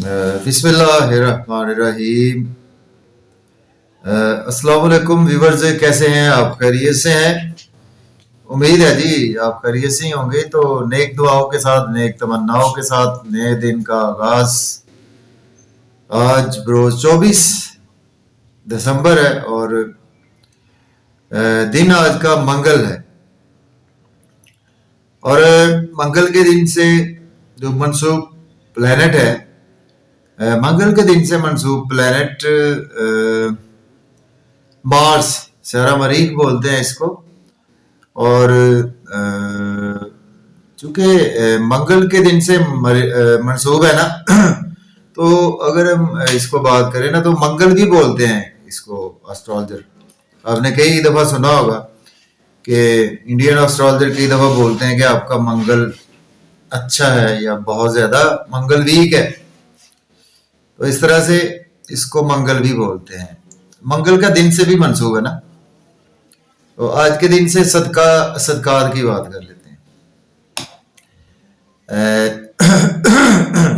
बिस्मिल्लाहिर्रहमानिर्रहीम। अस्सलाम वालेकुम व्यूअर्स, कैसे हैं आप? खैरियत से हैं? उम्मीद है जी आप खैरियत से ही होंगे। तो नेक दुआओं के साथ, नेक तमन्नाओं के साथ नए दिन का आगाज आज रोज 24 दिसंबर है और दिन आज का मंगल है। और मंगल के दिन से जो मनसूब प्लेनेट है, मंगल के दिन से मंसूब प्लेनेट मार्स, सारा मरीख बोलते हैं इसको। और चूंकि मंगल के दिन से मंसूब है ना तो अगर हम इसको बात करें ना तो मंगल भी बोलते हैं इसको एस्ट्रोलॉजर। आपने कई दफा सुना होगा कि इंडियन एस्ट्रोलॉजर कई दफा बोलते हैं कि आपका मंगल अच्छा है या बहुत ज्यादा मंगल वीक है। तो इस तरह से इसको मंगल भी बोलते हैं। मंगल का दिन से भी मंसूब है ना। तो आज के दिन से सदकात की बात कर लेते हैं।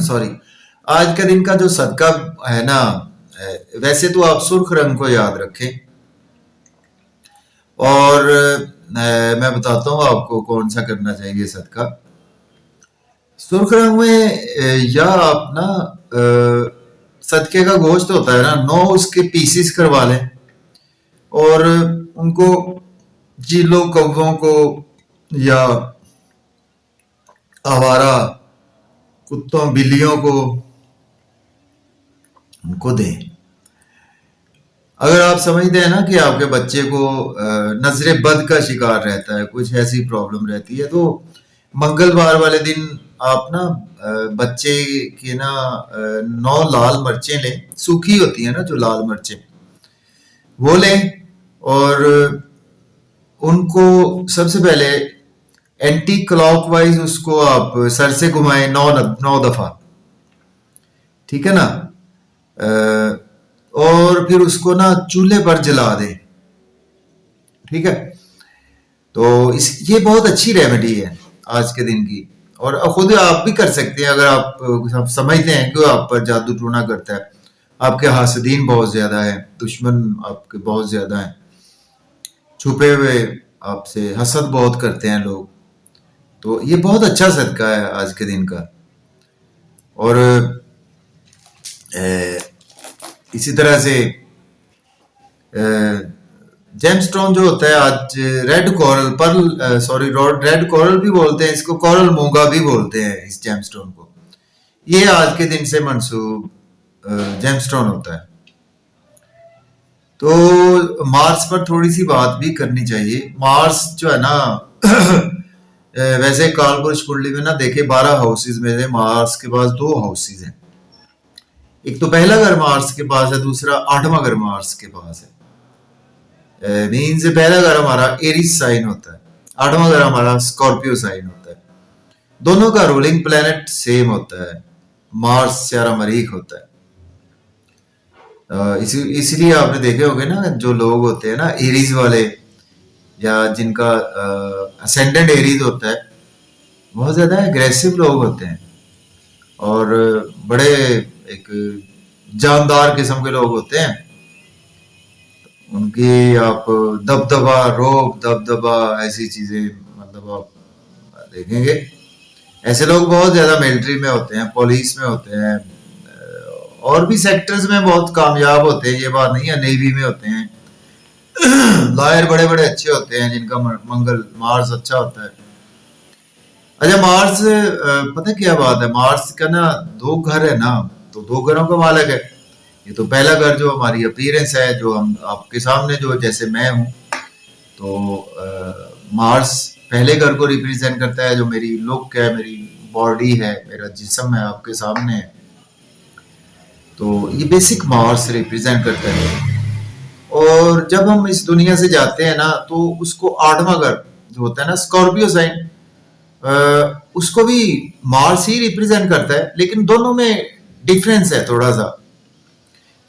सॉरी, आज के दिन का जो सदका है ना, वैसे तो आप सुर्ख रंग को याद रखें और मैं बताता हूँ आपको कौन सा करना चाहिए सदका। सुर्ख रंग में या आप ना सदके का गोश्त होता है ना, 9 उसके पीसीस करवा लें और उनको चीलों कौवों को या आवारा कुत्तों बिल्लियों को उनको दें। अगर आप समझते हैं ना कि आपके बच्चे को नजरे बद का शिकार रहता है, कुछ ऐसी प्रॉब्लम रहती है, तो मंगलवार वाले दिन आप ना बच्चे के ना 9 लाल मिर्चें लें, सूखी होती है ना जो लाल मिर्चें, वो लें और उनको सबसे पहले एंटी क्लॉकवाइज उसको आप सर से घुमाएं 9 दफा, ठीक है ना। और फिर उसको ना चूल्हे पर जला दें, ठीक है। तो ये बहुत अच्छी रेमेडी है आज के दिन की। और खुद आप भी कर सकते हैं अगर आप समझते हैं कि आप पर जादू टूना करता है, आपके हासदीन बहुत ज्यादा है, दुश्मन आपके बहुत ज्यादा हैं, छुपे हुए आपसे हसद बहुत करते हैं लोग, तो ये बहुत अच्छा सदका है आज के दिन का। और इसी तरह से जेमस्टोन जो होता है आज red coral pearl, sorry red coral भी बोलते हैं इसको, कोरल मूंगा भी बोलते हैं इस जेमस्टोन को। ये आज के दिन से मंसूब जेमस्टोन होता है। तो मार्स पर थोड़ी सी बात भी करनी चाहिए। मार्स जो है ना वैसे कालपुरुष कुंडली में ना देखे 12 हाउसेज में से मार्स के पास 2 हाउसेज हैं। एक तो पहला घर मार्स के पास है, दूसरा 8वां घर मार्स के पास है। मीन्स पहला घर हमारा एरीज साइन होता है, 8वां घर हमारा स्कॉर्पियो साइन होता है। दोनों का रूलिंग प्लेनेट सेम होता है, मार्स स्यारा मरीख होता है। इसलिए आपने देखे होंगे ना जो लोग होते हैं ना एरीज वाले या जिनका असेंडेंट एरीज होता है, बहुत ज्यादा एग्रेसिव लोग होते हैं और बड़े एक जानदार किस्म के लोग होते हैं। उनकी आप दबदबा, रोब दबदबा, ऐसी चीजें मतलब आप देखेंगे। ऐसे लोग बहुत ज्यादा मिलिट्री में होते हैं, पुलिस में होते हैं और भी सेक्टर्स में बहुत कामयाब होते हैं, ये बात नहीं है। नेवी में होते हैं, लॉयर बड़े बड़े अच्छे होते हैं जिनका मंगल मार्स अच्छा होता है। अच्छा, मार्स पता क्या बात है, मार्स का ना 2 घर है ना, तो 2 घरों का मालिक है। ये तो पहला घर जो हमारी अपीयरेंस है, जो हम आपके सामने जो जैसे मैं हूँ, तो मार्स पहले घर को रिप्रेजेंट करता है, जो मेरी लुक है, मेरी बॉडी है, मेरा जिस्म है आपके सामने है। तो ये बेसिक मार्स रिप्रेजेंट करता है। और जब हम इस दुनिया से जाते हैं ना तो उसको 8वां घर जो होता है ना स्कॉर्पियो साइन, उसको भी मार्स ही रिप्रेजेंट करता है, लेकिन दोनों में डिफरेंस है थोड़ा सा।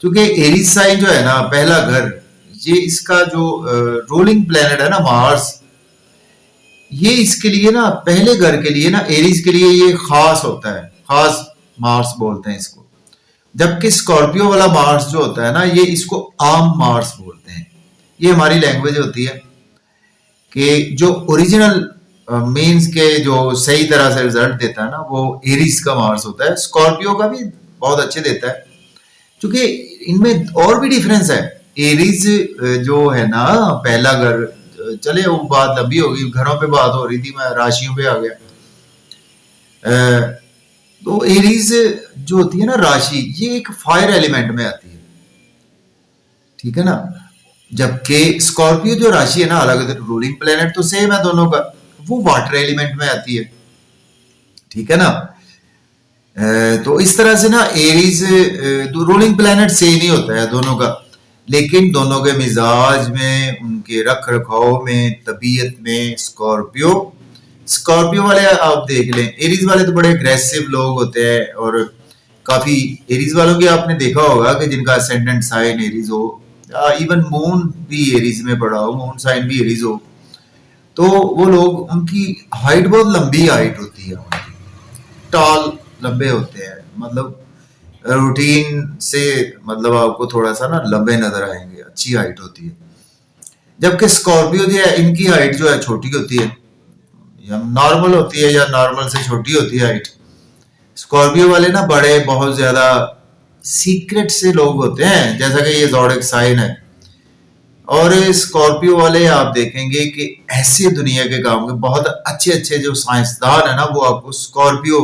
क्योंकि एरीज साइन जो है ना पहला घर, ये इसका जो रूलिंग प्लेनेट है ना मार्स, ये इसके लिए ना पहले घर के लिए ना एरीज के लिए ये खास होता है, खास मार्स बोलते हैं इसको। जबकि स्कॉर्पियो वाला मार्स जो होता है ना, ये इसको आम मार्स बोलते हैं। ये हमारी लैंग्वेज होती है कि जो ओरिजिनल मीन्स के जो सही तरह से रिजल्ट देता है ना, वो एरीज का मार्स होता है। स्कॉर्पियो का भी बहुत अच्छे देता है, क्योंकि इनमें और भी डिफरेंस है। एरीज जो है ना, पहला घर, चले वो बात लंबी होगी, घरों पे बात हो रही थी, मैं राशियों पे आ गया। तो एरीज जो होती है ना राशि, ये एक फायर एलिमेंट में आती है, ठीक है ना। जबकि स्कॉर्पियो जो राशि है ना, अलग रूलिंग प्लेनेट तो सेम है दोनों का, वो वाटर एलिमेंट में आती है, ठीक है ना। तो इस तरह से ना एरीज रूलिंग प्लेनेट सेम ही होता है दोनों का, लेकिन दोनों के मिजाज में, उनके रख रखाव में, तबीयत में स्कॉर्पियो स्कॉर्पियो वाले आप देख लें, एरीज वाले तो बड़े अग्रेसिव लोग होते हैं, और काफी एरीज वालों की आपने देखा होगा कि जिनका असेंडेंट साइन एरीज हो, इवन मून भी एरीज में पड़ा हो, मून साइन भी एरीज हो, तो वो लोग, उनकी हाइट बहुत लंबी हाइट होती है, उनकी टॉल लंबे होते हैं, मतलब रूटीन से, मतलब आपको थोड़ा सा ना लंबे नजर आएंगे, अच्छी हाइट होती है। जबकि स्कॉर्पियो जो है, इनकी हाइट जो है छोटी होती है, या नॉर्मल होती है, या नॉर्मल से छोटी होती है हाइट। स्कॉर्पियो वाले ना बड़े बहुत ज्यादा सीक्रेट से लोग होते हैं, जैसा कि ये ज़ोडिएक साइन है। और स्कॉर्पियो वाले आप देखेंगे कि ऐसे दुनिया के काम के बहुत अच्छे अच्छे जो साइंसदान है ना, वो आपको स्कॉर्पियो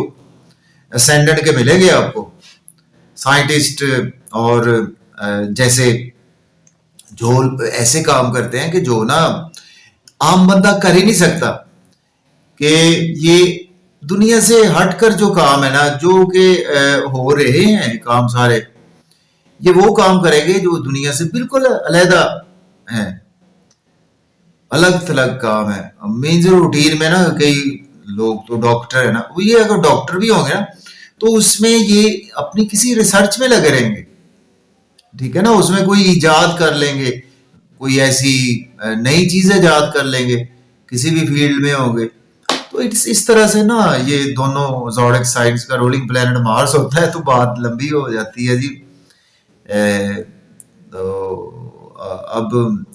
असेंडेंट के मिलेंगे आपको, साइंटिस्ट। और जैसे जो ऐसे काम करते हैं कि जो ना आम बंदा कर ही नहीं सकता, कि ये दुनिया से हटकर जो काम है ना, जो कि हो रहे हैं काम सारे, ये वो काम करेंगे जो दुनिया से बिल्कुल अलहदा है, अलग थलग काम है। मीन्स रूटीन में ना, कई लोग तो डॉक्टर है ना, वो ये अगर डॉक्टर भी होंगे ना, तो उसमें ये अपनी किसी रिसर्च में लगे रहेंगे, ठीक है ना, उसमें कोई इजाद कर लेंगे, कोई ऐसी नई चीज इजाद कर लेंगे, किसी भी फील्ड में होंगे। तो इस तरह से ना, ये दोनों ज़ोडिएक साइंस का रूलिंग प्लेनेट मार्स होता है, तो बात लंबी हो जाती है जी। तो अब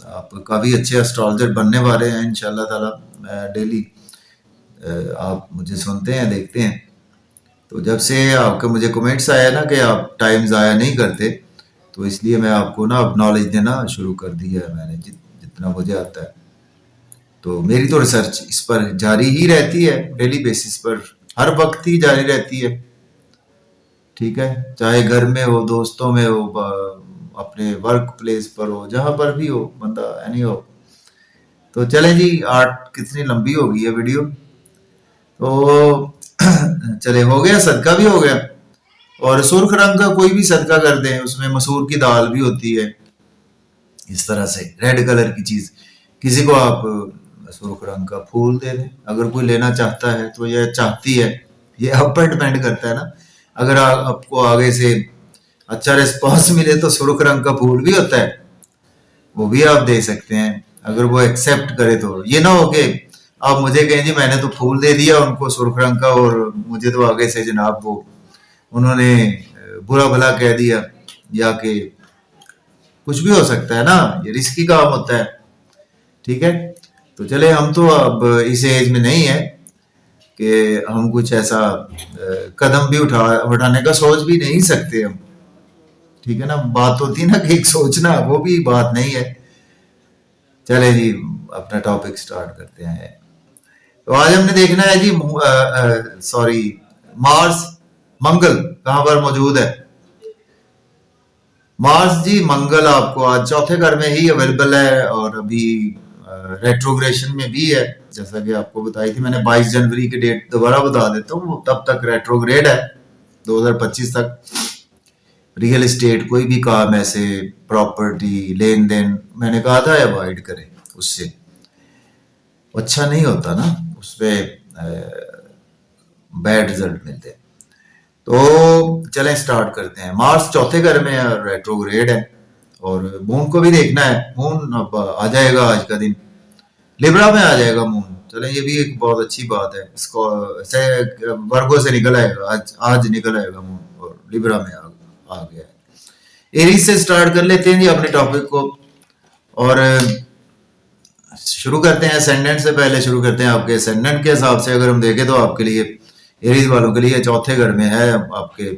आप काफ़ी अच्छे एस्ट्रोलॉजर बनने वाले हैं इंशाल्लाह ताला। डेली आप मुझे सुनते हैं, देखते हैं, तो जब से आपके मुझे कमेंट्स आया ना कि आप टाइम ज़ाया नहीं करते, तो इसलिए मैं आपको ना अब नॉलेज देना शुरू कर दिया है मैंने, जितना मुझे आता है। तो मेरी तो रिसर्च इस पर जारी ही रहती है, डेली बेसिस पर, हर वक्त ही जारी रहती है, ठीक है। चाहे घर में हो, दोस्तों में हो, अपने वर्क प्लेस पर हो, जहां पर भी हो बंदा, एनी हो। तो चले जी, आर्ट कितनी लंबी हो गई है वीडियो, तो चले, हो गया, सदका भी हो गया। और सुर्ख रंग का कोई भी सदका कर दें, उसमें मसूर की दाल भी होती है, इस तरह से रेड कलर की चीज। किसी को आप सुर्ख रंग का फूल दे दें, अगर कोई लेना चाहता है, तो यह चाहती है, ये आप पर डिपेंड करता है ना। अगर आपको आगे से अच्छा रिस्पॉन्स मिले, तो सुर्ख रंग का फूल भी होता है, वो भी आप दे सकते हैं, अगर वो एक्सेप्ट करे। तो ये ना हो कि आप मुझे कहें जी मैंने तो फूल दे दिया उनको सुर्ख रंग का, और मुझे तो आगे से जनाब वो उन्होंने बुरा भला कह दिया, या कि कुछ भी हो सकता है ना, ये रिस्की काम होता है, ठीक है। तो चले, हम तो अब इस एज में नहीं है कि हम कुछ ऐसा कदम भी उठाने का सोच भी नहीं सकते हम, ठीक है ना। बात होती है ना कि एक सोचना, वो भी बात नहीं है। चले जी, अपना टॉपिक स्टार्ट करते हैं। तो आज हमने देखना है जी, सॉरी, मार्स, मंगल कहां पर मौजूद है। मार्स जी, मंगल आपको आज चौथे घर में ही अवेलेबल है, और अभी रेट्रोग्रेशन में भी है, जैसा कि आपको बताई थी मैंने। 22 जनवरी की डेट दोबारा बता देता हूँ, तब तक रेट्रोग्रेड है, 2025 तक। रियल एस्टेट, कोई भी काम ऐसे, प्रॉपर्टी, लेन देन, मैंने कहा था अवॉइड करें, उससे अच्छा नहीं होता ना, उसपे बैड रिजल्ट मिलते हैं। तो चलें स्टार्ट करते हैं। मार्स चौथे घर में है, रेट्रोग्रेड है, और मून को भी देखना है। मून अब आ जाएगा आज का दिन, लिब्रा में आ जाएगा मून। चलें, ये भी एक बहुत अच्छी बात है, इसको से वर्गो से निकल आएगा, आज निकल आएगा मून, और लिब्रा में आ गया है। एरीज से स्टार्ट कर लेते हैं जी अपने टॉपिक को, और शुरू करते हैं असेंडेंट से। पहले शुरू करते हैं आपके असेंडेंट के हिसाब से। अगर हम देखें तो आपके लिए एरीज वालों के लिए चौथे घर में है आपके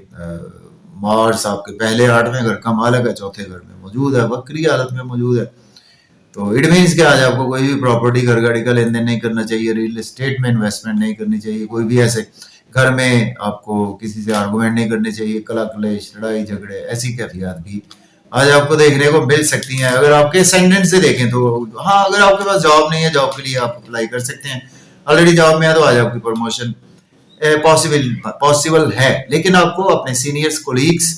मार्स, आपके पहले 8वें घर का मालिक है, चौथे घर में मौजूद है, वक्री हालत में मौजूद है। तो इट मीन्स कि आज आपको कोई भी प्रॉपर्टी, घर गाड़ी का लेन देन नहीं करना चाहिए, रियल एस्टेट में इन्वेस्टमेंट नहीं करनी चाहिए, कोई भी ऐसे घर में आपको किसी से आर्गुमेंट नहीं करनी चाहिए, कला कलेश, लड़ाई झगड़े, ऐसी कैफियत भी आज आपको देखने को मिल सकती हैं। अगर आपके असेंडेंट से देखें तो हाँ, अगर आपके पास जॉब नहीं है, जॉब के लिए आप अप्लाई कर सकते हैं। ऑलरेडी जॉब में है तो आज आपकी प्रमोशन पॉसिबल है, लेकिन आपको अपने सीनियर्स, कोलीग्स,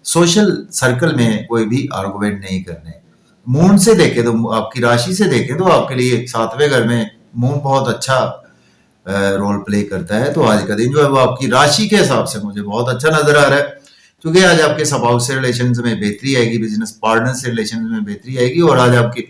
सोशल सर्कल में कोई भी आर्गुमेंट नहीं करने। मून से देखें तो, आपकी राशि से देखें तो आपके लिए 7वें घर में मून बहुत अच्छा रोल प्ले करता है। तो आज का दिन जो है वो आपकी राशि के हिसाब से मुझे बहुत अच्छा नजर आ रहा है, क्योंकि आज आपके स्पाउस से रिलेशन में बेहतरी आएगी, बिजनेस पार्टनर से रिलेशन में बेहतरी आएगी, और आज आपकी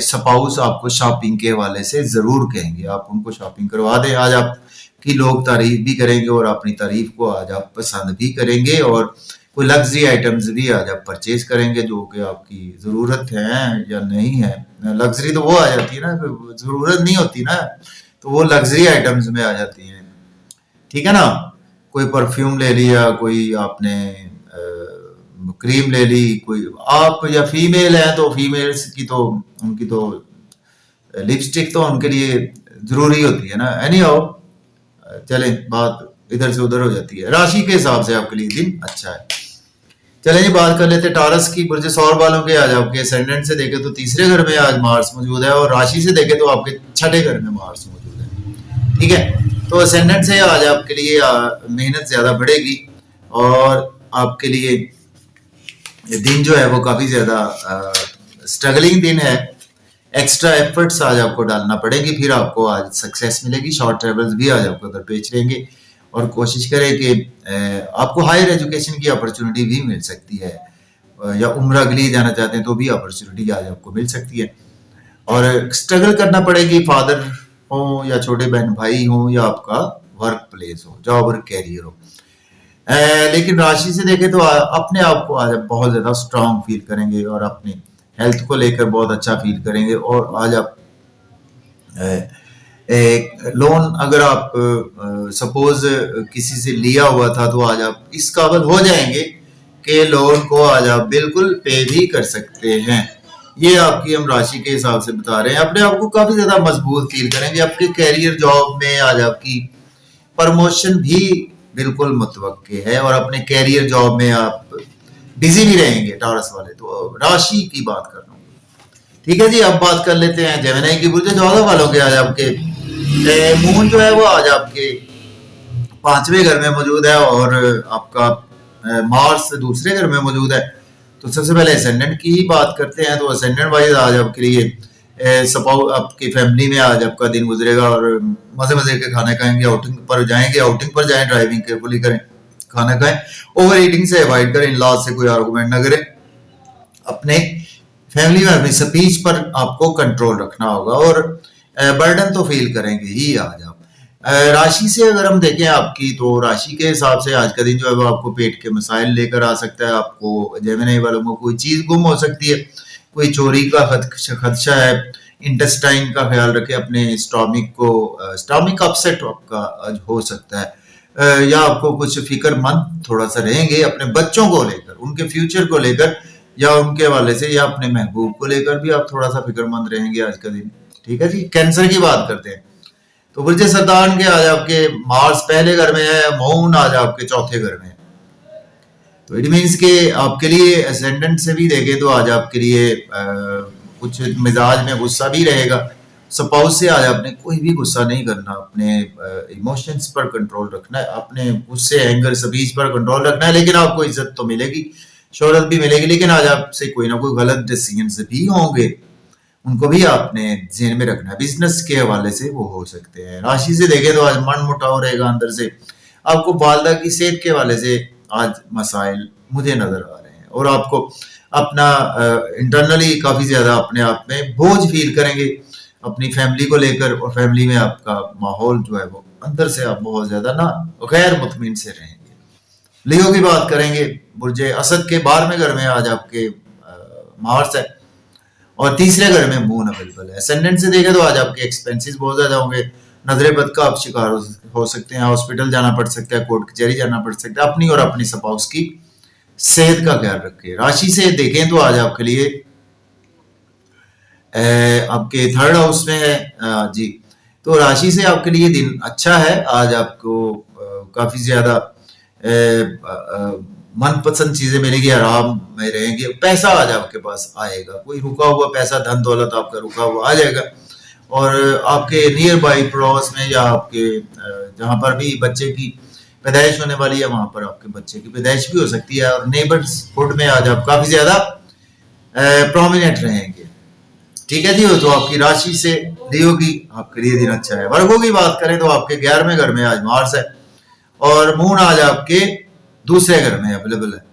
स्पाउस आपको शॉपिंग के हवाले से जरूर कहेंगे, आप उनको शॉपिंग करवा दें। आज आपकी लोग तारीफ भी करेंगे और अपनी तारीफ को आज आप पसंद भी करेंगे, और कोई लग्जरी आइटम्स भी आज आप परचेज करेंगे जो कि आपकी जरूरत है या नहीं है। लग्जरी तो वो आ जाती है ना, जरूरत नहीं होती ना, तो वो लग्जरी आइटम्स में आ जाती हैं, ठीक है ना। कोई परफ्यूम ले लिया, कोई आपने क्रीम ले ली, कोई आप या फीमेल है तो फीमेल्स की तो उनकी तो लिपस्टिक तो उनके लिए जरूरी होती है ना। एनी हाउ, चले बात इधर से उधर हो जाती है। राशि के हिसाब से आपके लिए दिन अच्छा है। चले जी बात कर लेते हैं टॉरस की। बुर्ज सौर वालों के आज आपके असेंडेंट से देखे तो तीसरे घर में आज मार्स मौजूद है, और राशि से देखे तो आपके छठे घर में मार्स मौजूद है, ठीक है। तो असेंडेंट से आज आपके लिए मेहनत ज्यादा बढ़ेगी, और आपके लिए दिन जो है वो काफी ज्यादा स्ट्रगलिंग दिन है। एक्स्ट्रा एफर्ट्स आज आपको डालना पड़ेगी, फिर आपको आज सक्सेस मिलेगी। शॉर्ट ट्रेवल्स भी आज आपको दरपेश रहेंगे, और कोशिश करें कि आपको हायर एजुकेशन की अपॉर्चुनिटी भी मिल सकती है, या उम्रा के लिए जाना चाहते हैं तो भी अपॉर्चुनिटी आज आपको मिल सकती है। और स्ट्रगल करना पड़ेगी, फादर हो या छोटे बहन भाई हो, या आपका वर्क प्लेस हो, जॉब और कैरियर हो। लेकिन राशि से देखें तो अपने आप को आज बहुत ज्यादा स्ट्रांग फील करेंगे, और अपनी हेल्थ को लेकर बहुत अच्छा फील करेंगे। और आज आप एक लोन अगर आप सपोज किसी से लिया हुआ था, तो आज आप इस काबिल हो जाएंगे कि लोन को आज आप बिल्कुल पे भी कर सकते हैं। ये आपकी हम राशि के हिसाब से बता रहे हैं। अपने आप को काफी ज्यादा मजबूत फील करेंगे। आपके कैरियर, जॉब में आज आपकी प्रमोशन भी बिल्कुल मुतवक्के है, और अपने कैरियर, जॉब में आप बिजी भी रहेंगे टॉरस वाले। तो राशि की बात कर रहा हूँ, ठीक है जी। अब बात कर लेते हैं जेमिनी की। बुर्ज 14 वालों के आज आपके मून जो है वो आज आपके 5वें घर में मौजूद है, और आपका मार्स दूसरे घर में मौजूद है। तो सबसे पहले असेंडेंट की ही बात करते हैं। तो असेंडेंट वाइज आज आपके लिए सपोज आपकी फैमिली में आज आपका दिन गुजरेगा, और मजे मजे के खाने खाएंगे, आउटिंग पर जाएं, ड्राइविंग केयरफुली करें, खाना खाएं, ओवर ईटिंग से अवॉइड करें, इन लॉज से कोई आर्गुमेंट ना करें। अपने फैमिली में अपनी स्पीच पर आपको कंट्रोल रखना होगा, और बर्डन तो फील करेंगे ही आज आप। राशि से अगर हम देखें आपकी, तो राशि के हिसाब से आज का दिन जो है वो आपको पेट के मसाइल लेकर आ सकता है। आपको जेमिनी वालों को कोई चीज गुम हो सकती है, कोई चोरी का खदशा है। इंटेस्टाइन का ख्याल रखें, अपने स्टॉमिक अपसेट आपका आज हो सकता है, या आपको कुछ फिक्रमंद थोड़ा सा रहेंगे अपने बच्चों को लेकर, उनके फ्यूचर को लेकर, या उनके हवाले से, या अपने महबूब को लेकर भी आप थोड़ा सा फिक्रमंद रहेंगे आज का दिन, ठीक है जी। कैंसर की बात करते हैं। तो बुर्ज सरदान के आज आपके मार्स पहले घर में है, मून आज आपके चौथे घर में है। तो इट मीन्स के आपके लिए असेंडेंट से भी देखें तो आज आपके लिए कुछ मिजाज में गुस्सा भी रहेगा। स्पाउस से आज आपने कोई भी गुस्सा नहीं करना, अपने इमोशंस पर कंट्रोल रखना है, अपने गुस्से, एंगर, स्पीच पर कंट्रोल रखना है। लेकिन आपको इज्जत तो मिलेगी, शोहरत भी मिलेगी, लेकिन आज आपसे कोई ना कोई गलत डिसीजन भी होंगे, उनको भी आपने ध्यान में रखना है। बिजनेस के हवाले से वो हो सकते हैं। राशि से देखें तो आज मन मुटाव रहेगा अंदर से। आपको वालदा की सेहत के हवाले से आज मसाइल मुझे नजर आ रहे हैं, और आपको अपना इंटरनली काफी ज्यादा अपने आप में बोझ फील करेंगे अपनी फैमिली को लेकर, और फैमिली में आपका माहौल जो है वो अंदर से आप बहुत ज्यादा ना गैर मुतमिन से रहेंगे। लियो की बात करेंगे, बुर्जे असद के 12वें घर में आज आपके मार्स है और तीसरे घर में मून अवेलेबल है। असेंडेंट से देखें तो आज आपके एक्सपेंसेस बहुत ज्यादा होंगे, नजरे बद का आप शिकार हो सकते हैं, हॉस्पिटल जाना पड़ सकता है, कोर्ट कचहरी जाना पड़ सकता है। अपनी और अपनी स्पाउस की सेहत का ख्याल रखें। राशि से देखें तो आज आपके लिए आपके थर्ड हाउस में है जी, तो राशि से आपके लिए दिन अच्छा है। आज आपको काफी ज्यादा मनपसंद चीजें मिलेगी, आराम में रहेंगे, पैसा आज आपके पास आएगा, कोई रुका हुआ पैसा, धन दौलत आपका रुका हुआ आ जाएगा। और आपके नियर बाई पड़ोस में या आपके जहां पर भी बच्चे की पैदाइश होने वाली है वहां पर आपके बच्चे की पैदाइश भी हो सकती है। और नेबर्सहुड में आज आप काफी ज्यादा प्रोमिनेंट रहेंगे। ठीक है जी, तो आपकी राशि से लियो की आपके लिए दिन अच्छा है। वर्गों की बात करें तो आपके 11वें घर में आज मार्स है और मून आज आपके दूसरे घर में अवेलेबल है।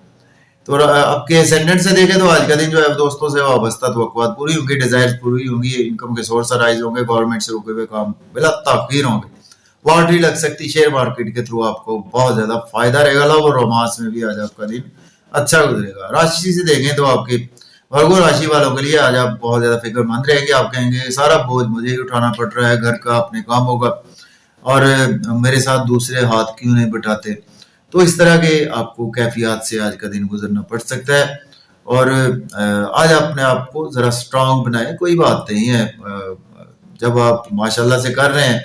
तो आपके असेंडेंट से देखें तो आज का दिन जो है दोस्तों से वाबस्ता तवक्कुआत पूरी होंगी, डिजायर पूरी होंगी, इनकम के सोर्स राइज होंगे, गवर्नमेंट से रुके हुए काम बिला ताखीर होंगे, लॉटरी लग सकती, शेयर मार्केट के थ्रू आपको बहुत ज्यादा फायदा रहेगा। लव और रोमांस में भी आज आपका दिन अच्छा गुजरेगा। राशि से देखें तो आपके वर्गो राशि वालों के लिए आज आप बहुत ज्यादा फिक्रमंद रहेंगे। आप कहेंगे सारा बोझ मुझे ही उठाना पड़ रहा है, घर का अपने काम होगा और मेरे साथ दूसरे हाथ क्यों नहीं बिठाते। तो इस तरह के आपको कैफियत से आज का दिन गुजरना पड़ सकता है। और आज अपने आप को जरा स्ट्रांग बनाए, कोई बात नहीं है, जब आप माशाल्लाह से कर रहे हैं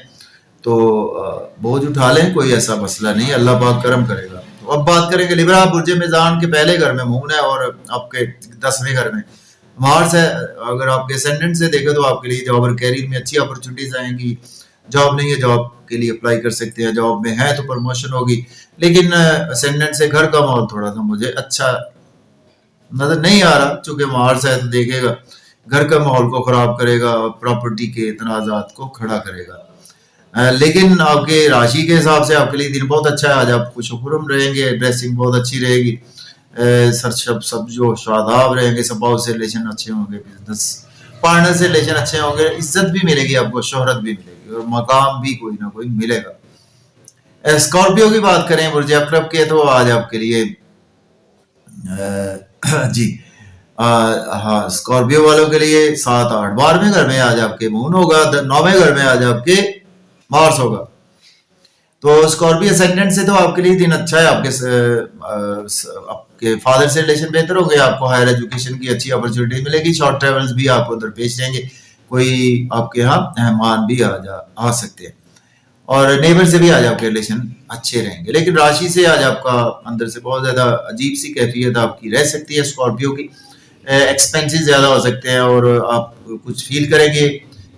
तो बोझ उठा लें, कोई ऐसा मसला नहीं, अल्लाह पाक करम करेगा। तो अब बात करेंगे लिब्रा, बुर्जे मिजान के पहले घर में मून है और आपके 10वें घर में मार्स है। अगर आपके असेंडेंट से देखें तो आपके लिए जॉब और कैरियर में अच्छी अपॉर्चुनिटीज आएंगी। जॉब नहीं है, जॉब के लिए अप्लाई कर सकते हैं, जॉब में है तो प्रमोशन होगी। लेकिन असेंडेंट से घर का माहौल थोड़ा सा मुझे अच्छा नजर नहीं आ रहा, चूंकि मार्स है तो देखेगा घर का माहौल को खराब करेगा और प्रॉपर्टी के तनाजात को खड़ा करेगा। लेकिन आपके राशि के हिसाब से आपके लिए दिन बहुत अच्छा है। आज आप खुशखुरम रहेंगे, ड्रेसिंग बहुत अच्छी रहेगी, सर सब जो शादाब रहेंगे, स्वभाव से रिलेशन अच्छे होंगे, बिजनेस पार्टनर से रिलेशन अच्छे होंगे, इज्जत भी मिलेगी आपको, शोहरत भी मिलेगी और मकाम भी कोई ना कोई मिलेगा। स्कॉर्पियो की बात करें बुर्ज अकरब के, तो आज आपके लिए जी हाँ, स्कॉर्पियो वालों के लिए 7, 8, 12वें घर में आज आपके मून होगा, 9वें घर में आज आपके मार्स होगा। तो स्कॉर्पियो असेंडेंट से तो आपके लिए दिन अच्छा है। आपके फादर से रिलेशन बेहतर होंगे, आपको हायर एजुकेशन की अच्छी अपॉर्चुनिटी मिलेगी, शॉर्ट ट्रेवल्स भी आपको दरपेश रहेंगे, कोई आपके यहाँ मेहमान भी आ सकते हैं और नेबर से भी आज आपके रिलेशन अच्छे रहेंगे। लेकिन राशि से आज आपका अंदर से बहुत ज्यादा अजीब सी कैफियत आपकी रह सकती है स्कॉर्पियो की, एक्सपेंसेस ज्यादा हो सकते हैं और आप कुछ फील करेंगे,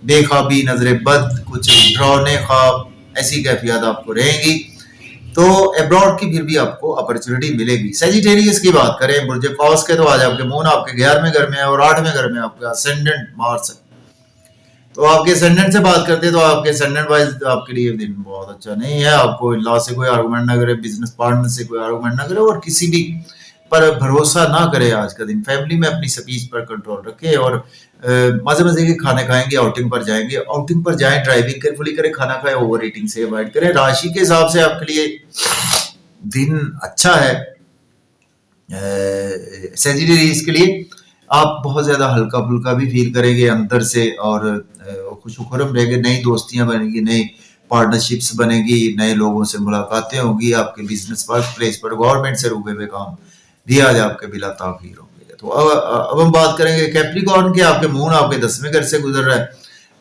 बेखाबी, नजरे बद, कुछ डरावने ख्वाब, ऐसी कैफियत आपको रहेंगी। तो अब्रॉड की फिर भी आपको अपॉर्चुनिटी मिलेगी। सेजिटेरियस की बात करें बुर्ज कौस के, तो आज आपके मून आपके 11वें घर में है और 8वें घर में आपका असेंडेंट मार्स है। तो आपके असेंडेंट से बात करते हैं तो आपके असेंडेंट वाइज आपके लिए दिन बहुत अच्छा नहीं है। आपको लॉ से कोई आर्गुमेंट ना करे, बिजनेस पार्टनर से कोई आर्गुमेंट ना करे और किसी भी पर भरोसा ना करे आज का दिन। फैमिली में अपनी स्पीच पर कंट्रोल रखे और मजे मजे के खाने खाएंगे, आउटिंग पर जाएंगे, आउटिंग पर जाएं, ड्राइविंग केयरफुली करें, खाना खाएं, ओवर ईटिंग से अवॉइड करें। राशि के हिसाब से आपके लिए दिन अच्छा है। सेजिटेरियस के लिए आप बहुत ज्यादा हल्का फुल्का भी फील करेंगे अंदर से और खुशखुरम रहेंगे, नई दोस्तियां बनेगी, नई पार्टनरशिप्स बनेगी, नए लोगों से मुलाकातें होंगी, आपके बिजनेस वर्क प्लेस पर गवर्नमेंट से रुके हुए काम भी आज आपके बिला ताखीर होंगे। तो अब हम बात करेंगे कैप्रिकॉर्न के, आपके मून आपके 10वें घर से गुजर रहा है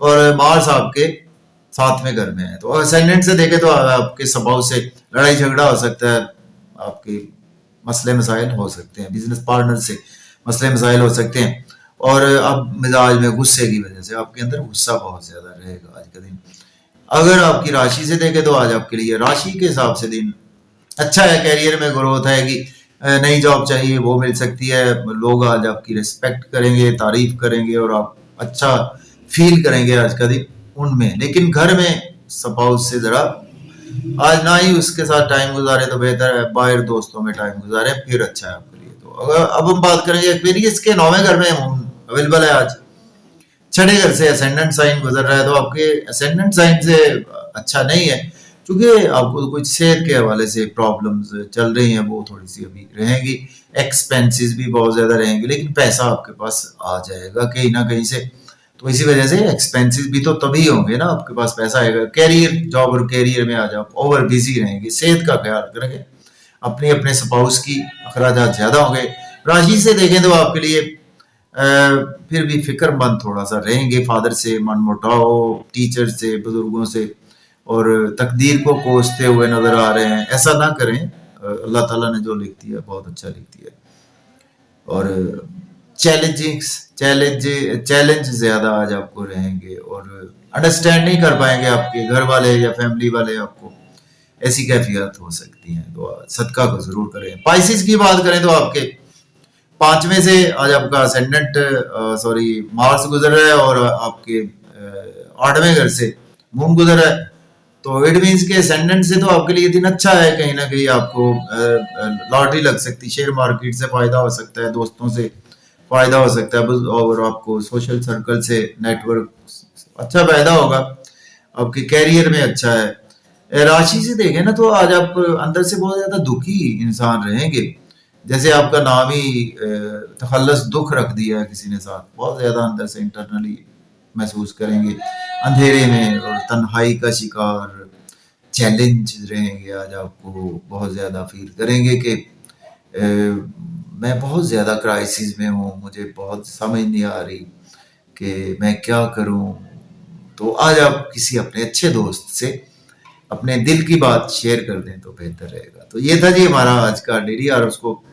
और मार्स आपके 7वें घर में है। तो असेंडेंट से देखें तो आपके स्वभाव से लड़ाई झगड़ा हो सकता है, आपके मसले मसाइल हो सकते हैं, बिजनेस पार्टनर से मसले मसाइल हो सकते हैं और अब मिजाज में गुस्से की वजह से आपके अंदर गुस्सा बहुत ज्यादा रहेगा आज का दिन। अगर आपकी राशि से देखें तो आज आपके लिए राशि के हिसाब से दिन अच्छा है। कैरियर में ग्रोथ आएगी, नई जॉब चाहिए वो मिल सकती है, लोग आज आपकी रिस्पेक्ट करेंगे, तारीफ करेंगे और आप अच्छा फील करेंगे आज का दिन उनमें। लेकिन घर में स्पाउस से जरा आज ना ही उसके साथ टाइम गुजारे तो बेहतर है, बाहर दोस्तों में टाइम गुजारे फिर अच्छा है आपके लिए। तो अगर अब हम बात करेंगे एक्वेरियस के 9वें घर में मून अवेलेबल है आज, 6ठे घर से असेंडेंट साइन गुजर रहा है, तो आपके असेंडेंट साइन से अच्छा नहीं है क्योंकि आपको कुछ सेहत के हवाले से प्रॉब्लम्स चल रही हैं, वो थोड़ी सी अभी रहेंगी, एक्सपेंसेस भी बहुत ज़्यादा रहेंगे, लेकिन पैसा आपके पास आ जाएगा कहीं ना कहीं से। तो इसी वजह से एक्सपेंसेस भी तो तभी होंगे ना, आपके पास पैसा आएगा। कैरियर, जॉब और कैरियर में आ जाओ, ओवर बिजी रहेंगे, सेहत का ख्याल करेंगे, अपने अपने स्पाउस की अखराजात ज़्यादा होंगे। राशि से देखें तो आपके लिए फिर भी फिक्रमंद थोड़ा सा रहेंगे, फादर से मनमुटाव, टीचर से, बुजुर्गों से, और तकदीर को कोसते हुए नजर आ रहे हैं। ऐसा ना करें, अल्लाह ताला ने जो लिख दिया बहुत अच्छा लिख दिया। और चैलेंज ज्यादा आज आपको रहेंगे, और अंडरस्टैंड नहीं कर पाएंगे आपके घर वाले या फैमिली वाले आपको, ऐसी कैफियत हो सकती है। तो सदका को जरूर करें। पाइसिस की बात करें तो आपके पांचवें से आज आपका असेंडेंट मार्स गुजर रहा है, और आपके 8वें घर से मून गुजर रहा है। तो इट मीन्स के असेंडेंट से तो आपके लिए दिन अच्छा है, कहीं ना कहीं आपको लॉटरी लग सकती है, शेयर मार्केट से फायदा हो सकता है, दोस्तों से फायदा हो सकता है, और आपको सोशल सर्कल से नेटवर्क अच्छा फायदा होगा, आपके कैरियर में अच्छा है। राशि से देखें ना तो आज आप अंदर से बहुत ज्यादा दुखी इंसान रहेंगे, जैसे आपका नाम ही तखल्लस दुख रख दिया है किसी ने साथ, बहुत ज्यादा अंदर से इंटरनली महसूस करेंगे, अंधेरे में और तन्हाई का शिकार, चैलेंज रहेंगे। आज आपको बहुत ज़्यादा फील करेंगे कि मैं बहुत ज़्यादा क्राइसिस में हूँ, मुझे बहुत समझ नहीं आ रही कि मैं क्या करूँ। तो आज आप किसी अपने अच्छे दोस्त से अपने दिल की बात शेयर कर दें तो बेहतर रहेगा। तो ये था जी हमारा आज का डेली हॉरोस्कोप।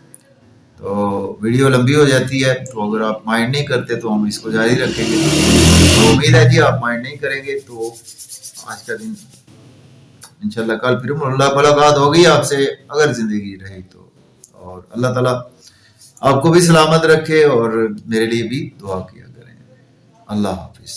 तो वीडियो लंबी हो जाती है, तो अगर आप माइंड नहीं करते तो हम इसको जारी रखेंगे। तो उम्मीद है जी आप माइंड नहीं करेंगे। तो आज का दिन इंशाल्लाह कल फिर मुलाकात होगी आपसे, अगर जिंदगी रही तो। और अल्लाह ताला आपको भी सलामत रखे, और मेरे लिए भी दुआ किया करें। अल्लाह हाफिज।